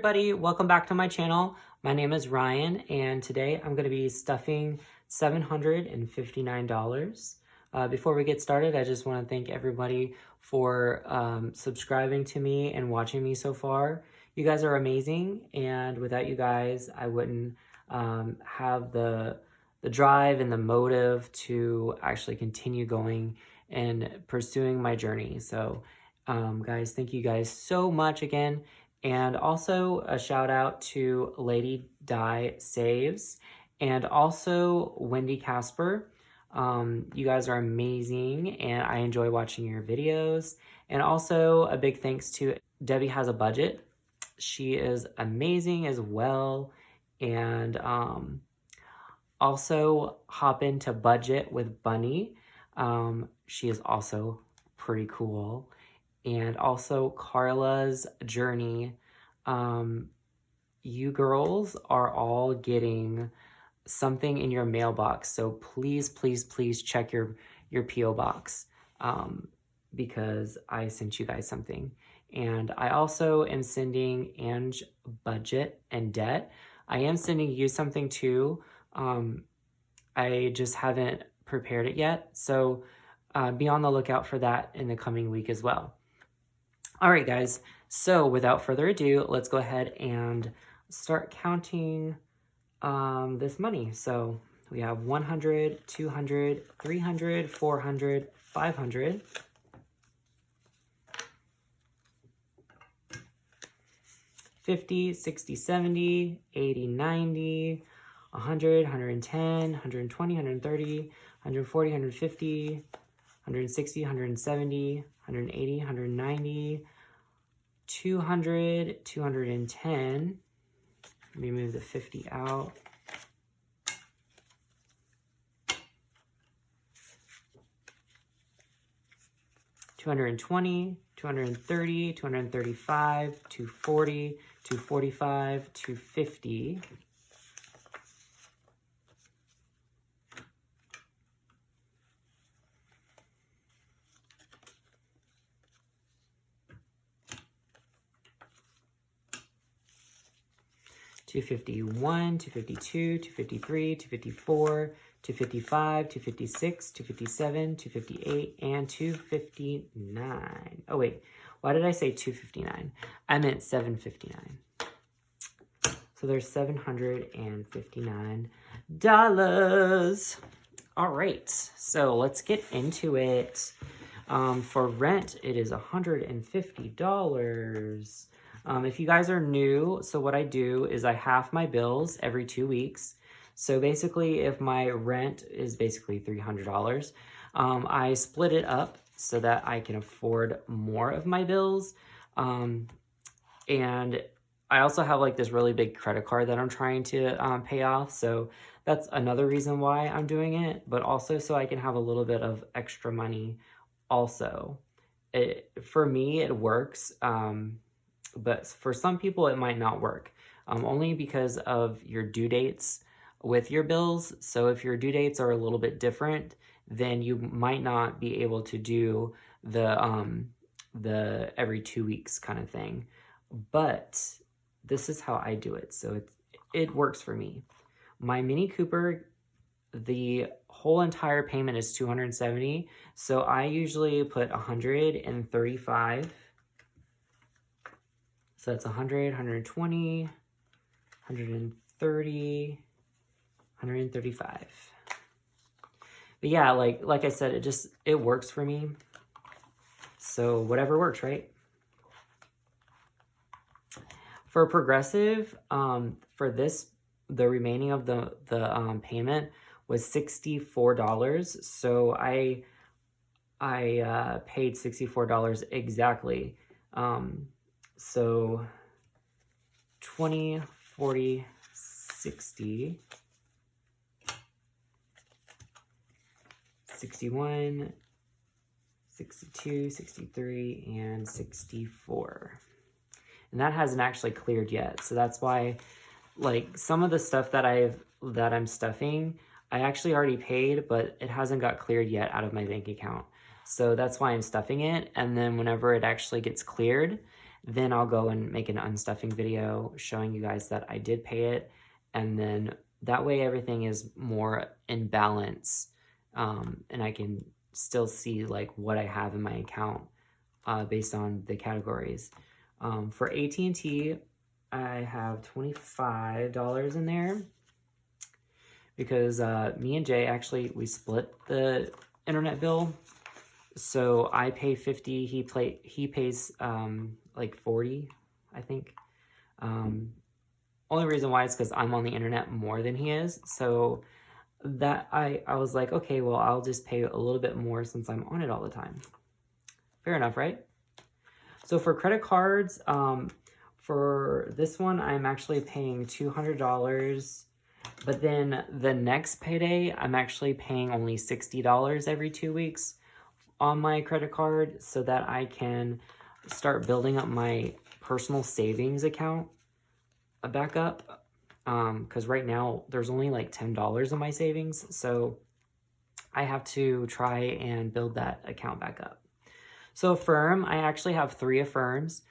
everybody, welcome back to my channel. My name is Ryan and today I'm going to be stuffing $759. Before we get started, I just want to thank everybody for subscribing to me and watching me so far. You guys are amazing, and without you guys I wouldn't have the drive and the motive to actually continue going and pursuing my journey. So guys, thank you guys so much again. And also a shout out to Lady Di Saves and also Wendy Casper. You guys are amazing and I enjoy watching your videos. And also a big thanks to Debbie Has a Budget. She is amazing as well. And also hop into Budget with Bunny. She is also pretty cool. And also Carla's Journey. You girls are all getting something in your mailbox. So please, please, please check your P.O. box because I sent you guys something. And I also am sending Ange Budget and Debt. I am sending you something too. I just haven't prepared it yet. So be on the lookout for that in the coming week as well. All right, guys, so without further ado, let's go ahead and start counting this money. So we have 100, 200, 300, 400, 500, 50, 60, 70, 80, 90, 100, 110, 120, 130, 140, 150, 160, 170, 180, 190, 200, 210. Let me move the 50 out. $220, $230, $235, $240, $245, $250. $251, $252, $253, $254, $255, $256, $257, $258, and $259. Oh wait, why did I say $259? I meant $759. So there's $759. All right, so let's get into it. For rent, it is $150. If you guys are new, so what I do is I half my bills every 2 weeks. So basically, if my rent is basically $300, I split it up so that I can afford more of my bills. And I also have like this really big credit card that I'm trying to pay off. So that's another reason why I'm doing it, but also so I can have a little bit of extra money also. For me, it works. But for some people, it might not work, only because of your due dates with your bills. So if your due dates are a little bit different, then you might not be able to do the every 2 weeks kind of thing. But this is how I do it. So it works for me. My Mini Cooper, the whole entire payment is $270. So I usually put $135. So that's 100, 120, 130, 135. But yeah, like I said, it works for me. So whatever works, right? For Progressive, for this, the remaining of the payment was $64. So I paid $64 exactly. So 20, 40, 60, 61, 62, 63, and 64. And that hasn't actually cleared yet. So that's why, like, some of the stuff that I'm stuffing, I actually already paid, but it hasn't got cleared yet out of my bank account. So that's why I'm stuffing it. And then whenever it actually gets cleared, then I'll go and make an unstuffing video showing you guys that I did pay it. And then that way everything is more in balance, and I can still see like what I have in my account based on the categories. For AT&T, I have $25 in there because me and Jay actually, we split the internet bill. So I pay 50, he pays like 40, I think. Only reason why is because I'm on the internet more than he is. So that I was like, okay, well, I'll just pay a little bit more since I'm on it all the time. Fair enough, right? So for credit cards, for this one, I'm actually paying $200. But then the next payday, I'm actually paying only $60 every 2 weeks on my credit card so that I can start building up my personal savings account back up. Because right now there's only like $10 in my savings. So I have to try and build that account back up. So Affirm, I actually have 3 Affirms.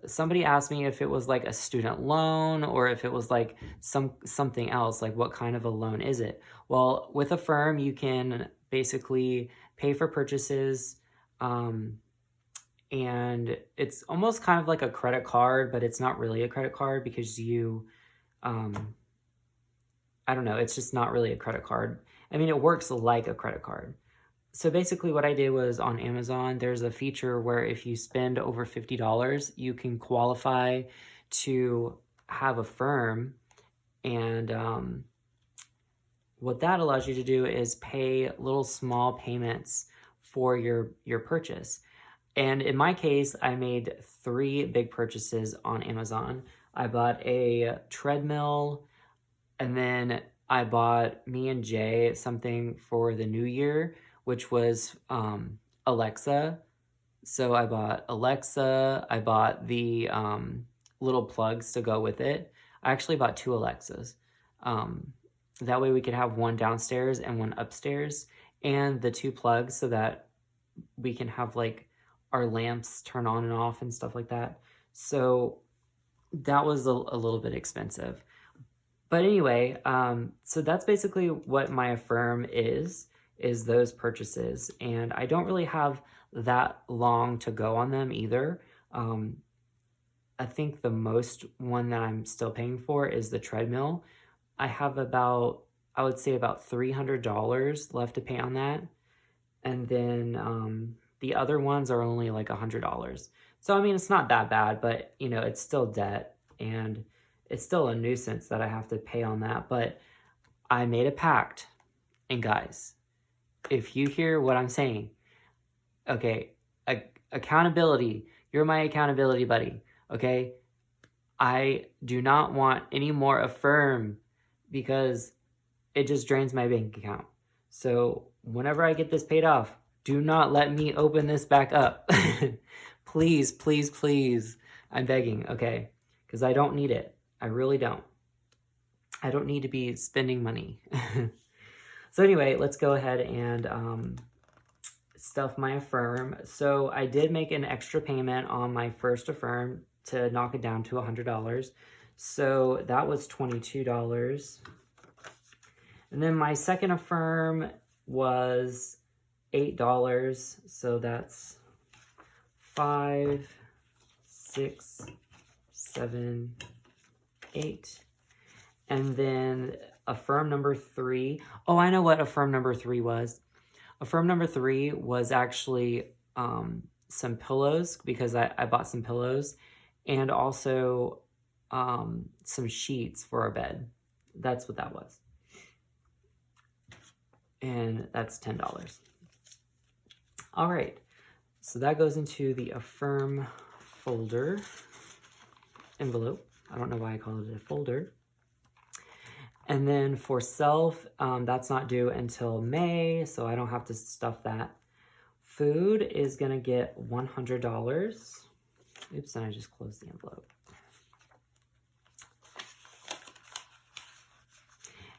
Somebody asked me if it was like a student loan or if it was like something else, like what kind of a loan is it? Well, with Affirm, you can basically pay for purchases, and it's almost kind of like a credit card, but it's not really a credit card because you, I don't know, it's just not really a credit card. I mean, it works like a credit card. So basically what I did was on Amazon, there's a feature where if you spend over $50, you can qualify to have Affirm. And what that allows you to do is pay little small payments for your purchase. And in my case, I made 3 big purchases on Amazon. I bought a treadmill, and then I bought me and Jay something for the new year, which was Alexa. So I bought Alexa, I bought the little plugs to go with it. I actually bought 2 Alexas. That way we could have one downstairs and one upstairs, and the 2 plugs so that we can have like our lamps turn on and off and stuff like that. So that was a little bit expensive. But anyway, so that's basically what my Affirm is those purchases. And I don't really have that long to go on them either. I think the most one that I'm still paying for is the treadmill. I have I would say about $300 left to pay on that. And then the other ones are only like $100. So, I mean, it's not that bad, but, you know, it's still debt. And it's still a nuisance that I have to pay on that. But I made a pact. And guys, if you hear what I'm saying, okay, accountability, you're my accountability buddy, okay? I do not want any more Affirm because it just drains my bank account. So whenever I get this paid off, do not let me open this back up. Please, please, please. I'm begging, okay? Because I don't need it. I really don't. I don't need to be spending money. So anyway, let's go ahead and stuff my Affirm. So I did make an extra payment on my first Affirm to knock it down to $100. So that was $22. And then my second Affirm was $8. So that's 5, 6, 7, 8. And then Affirm number 3. Oh, I know what Affirm number 3 was. Affirm number 3 was actually some pillows, because I bought some pillows, and also some sheets for our bed. That's what that was. And that's $10. All right. So that goes into the Affirm folder envelope. I don't know why I call it a folder. And then for self, that's not due until May, so I don't have to stuff that. Food is going to get $100. Oops, and I just closed the envelope.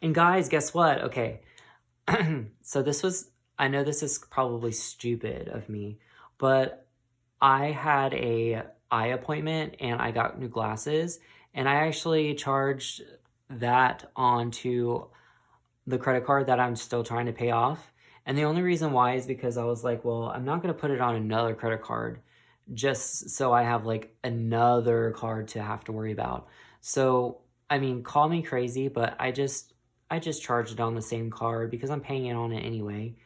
And guys, guess what? Okay, so I know this is probably stupid of me, but I had a eye appointment and I got new glasses, and I actually charged that onto the credit card that I'm still trying to pay off. And the only reason why is because I was like, well, I'm not going to put it on another credit card just so I have like another card to have to worry about. So, I mean, call me crazy, but I just charged it on the same card because I'm paying it on it anyway.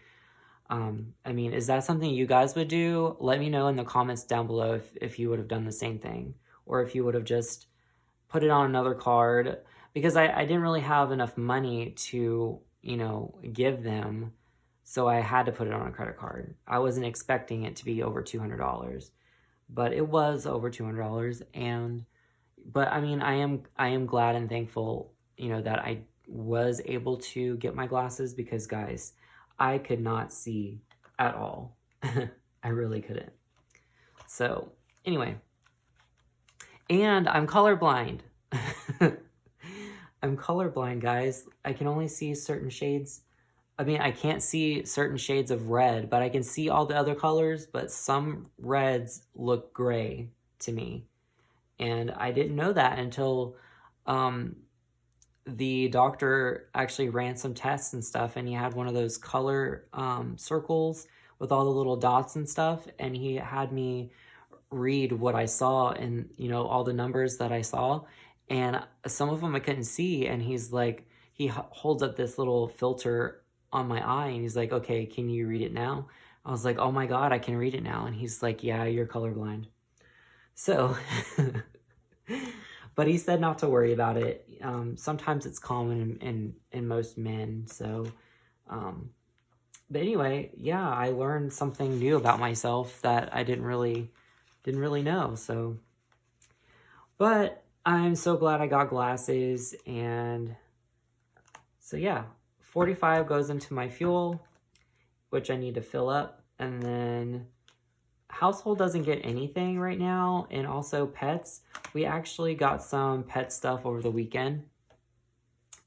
I mean, is that something you guys would do? Let me know in the comments down below if you would have done the same thing, or if you would have just put it on another card, because I didn't really have enough money to, you know, give them. So I had to put it on a credit card. I wasn't expecting it to be over $200, but it was over $200. But I mean, I am glad and thankful, you know, that I was able to get my glasses, because guys, I could not see at all. I really couldn't. So anyway, and I'm colorblind. I'm colorblind, guys. I can only see certain shades. I mean, I can't see certain shades of red, but I can see all the other colors, but some reds look gray to me. And I didn't know that until the doctor actually ran some tests and stuff, and he had one of those color circles with all the little dots and stuff, and he had me read what I saw and, you know, all the numbers that I saw, and some of them I couldn't see, and he's like, he holds up this little filter on my eye, and he's like, okay, can you read it now? I was like, oh my God, I can read it now. And he's like, yeah, you're colorblind. So, but he said not to worry about it. Sometimes it's common in most men. So, but anyway, yeah, I learned something new about myself that I didn't really know. So, but I'm so glad I got glasses. And so yeah, 45 goes into my fuel, which I need to fill up. And then household doesn't get anything right now. And also pets, we actually got some pet stuff over the weekend,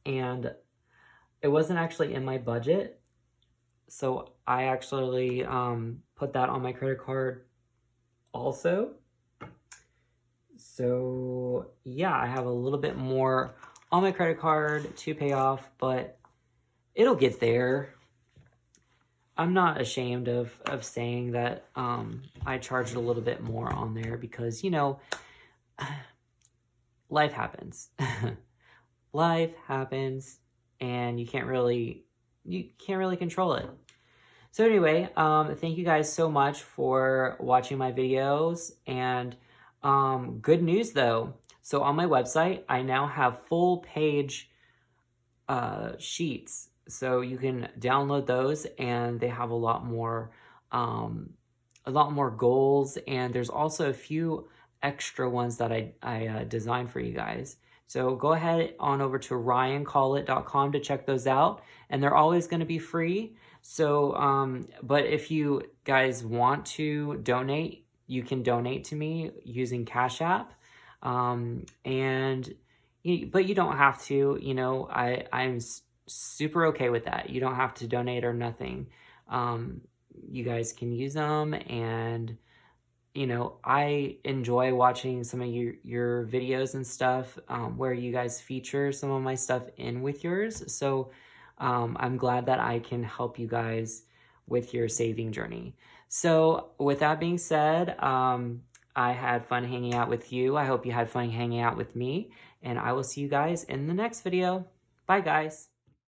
and it wasn't actually in my budget. So I actually put that on my credit card also. So yeah, I have a little bit more on my credit card to pay off, but it'll get there. I'm not ashamed of saying that I charged a little bit more on there, because, you know, life happens. Life happens, and you can't really control it. So anyway, thank you guys so much for watching my videos. And good news though. So on my website, I now have full page sheets. So you can download those, and they have a lot more goals. And there's also a few extra ones that I designed for you guys. So go ahead on over to ryancallit.com to check those out. And they're always going to be free. So, but if you guys want to donate, you can donate to me using Cash App. But you don't have to, you know, I'm super okay with that. You don't have to donate or nothing. You guys can use them, and you know, I enjoy watching some of your videos and stuff where you guys feature some of my stuff in with yours. So I'm glad that I can help you guys with your saving journey. So with that being said, I had fun hanging out with you. I hope you had fun hanging out with me, and I will see you guys in the next video. Bye, guys.